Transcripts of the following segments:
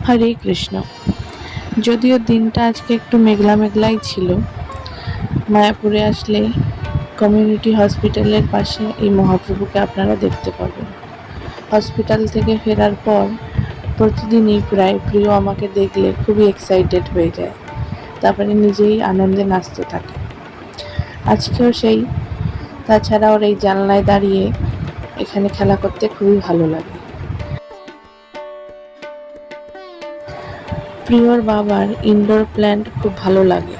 হরে কৃষ্ণ। যদিও দিনটা আজকে একটু মেঘলা মেঘলাই ছিল, মায়াপুরে আসলে কমিউনিটি হসপিটালের পাশে এই মহাপ্রভুকে আপনারা দেখতে পাবেন। হসপিটাল থেকে ফেরার পর প্রতিদিনই প্রায় প্রিয় আমাকে দেখলে খুবই এক্সাইটেড হয়ে যায়, তারপরে নিজেই আনন্দে নাচতে থাকে। আজকেও সেই। তাছাড়া ওর এই জানলায় দাঁড়িয়ে এখানে খেলা করতে খুবই ভালো লাগে। প্রিয়র বাবার ইনডোর প্ল্যান্ট খুব ভালো লাগে।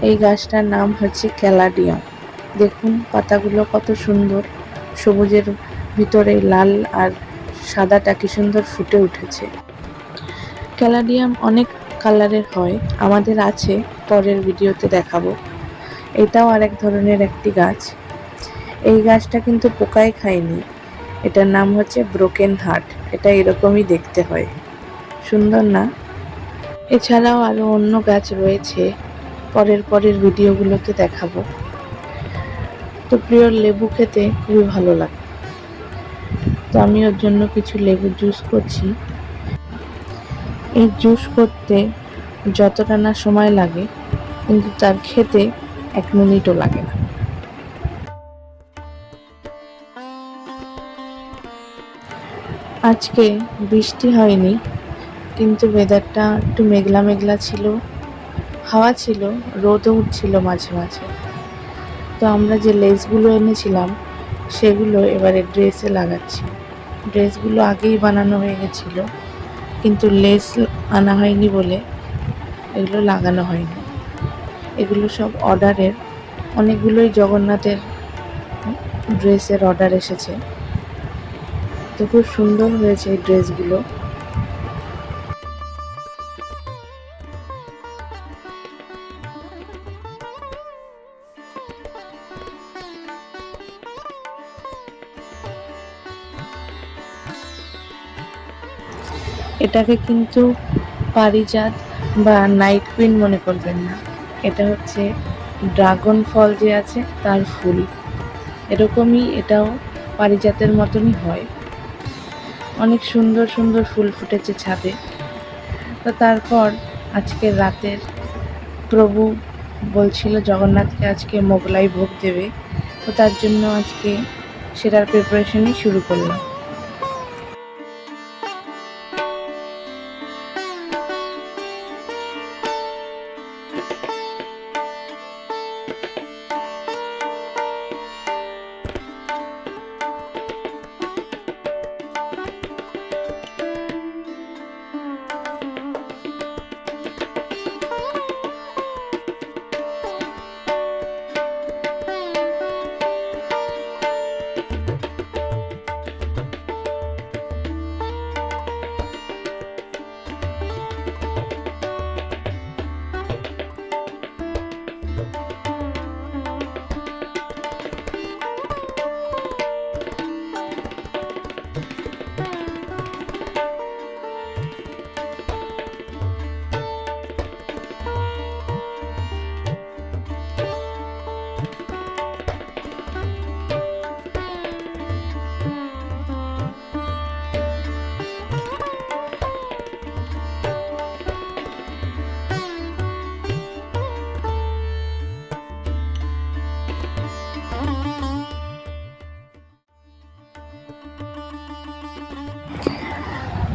এই গাছটার নাম হচ্ছে ক্যালাডিয়াম। দেখুন পাতাগুলো কত সুন্দর, সবুজের ভিতরে লাল আর সাদাটা কি সুন্দর ফুটে উঠেছে। ক্যালাডিয়াম অনেক কালারের হয়, আমাদের আছে, পরের ভিডিওতে দেখাবো। এটাও আরেক ধরনের একটি গাছ। এই গাছটা কিন্তু পোকায় খায়নি, এটার নাম হচ্ছে ব্রোকেন হার্ট। এটা এরকমই দেখতে হয়, সুন্দর না? এছাড়াও আরও অন্য গাছ রয়েছে, পরের ভিডিওগুলোতে দেখাবো। তো প্রিয়র লেবু খেতে খুবই ভালো লাগে, তো আমি ওর জন্য কিছু লেবু জুস করছি। এই জুস করতে যতটা না সময় লাগে, কিন্তু তার খেতে 1 মিনিটও লাগে না। আজকে বৃষ্টি হয়নি, কিন্তু ওয়েদারটা একটু মেঘলা মেঘলা ছিল, হাওয়া ছিল, রোদও উঠছিল মাঝে মাঝে। তো আমরা যে লেসগুলো এনেছিলাম সেগুলো এবারে ড্রেসে লাগাচ্ছি। ড্রেসগুলো আগেই বানানো হয়ে গেছিলো, কিন্তু লেস আনা হয়নি বলে এগুলো লাগানো হয়নি। এগুলো সব অর্ডারের, অনেকগুলোই জগন্নাথের ড্রেসের অর্ডার এসেছে। তো খুব সুন্দর হয়েছে এই ড্রেসগুলো। এটাকে কিন্তু পারিজাত বা নাইট কুইন মনে করবেন না, এটা হচ্ছে ড্রাগন ফল যে আছে তার ফুল। এরকমই এটাও পারিজাতের মতনই হয়। অনেক সুন্দর সুন্দর ফুল ফুটেছে ছাদে। তো তারপর আজকে রাতের প্রভু বলছিল জগন্নাথকে আজকে মোগলাই ভোগ দেবে, তো তার জন্য আজকে সেটার প্রিপারেশনই শুরু করলাম।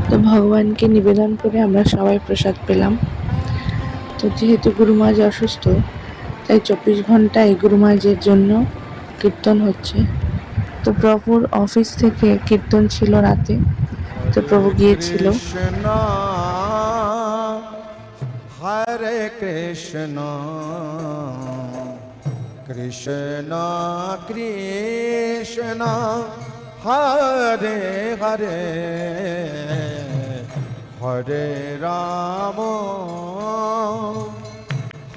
তো ভগবানকে নিবেদন করে আমরা সবাই প্রসাদ পেলাম। তো যেহেতু গুরুমাজ অসুস্থ, তাই 24 ঘন্টায় গুরুমাজের জন্য কীর্তন হচ্ছে। তো প্রভুর অফিস থেকে কীর্তন ছিল রাতে, তো প্রভু গিয়েছিল। হরে কৃষ্ণ কৃষ্ণ কৃষ্ণ হরে হরে হরে রাম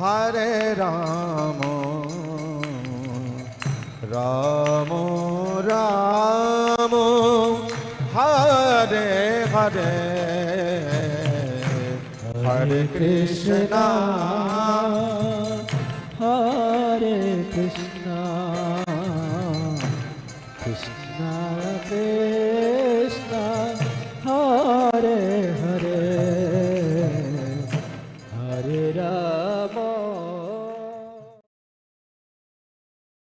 হরে রাম রাম রাম হরে হরে হরে কৃষ্ণ হরে কৃষ্ণ কৃষ্ণ কৃষ্ণ হরে হরে হরে রাম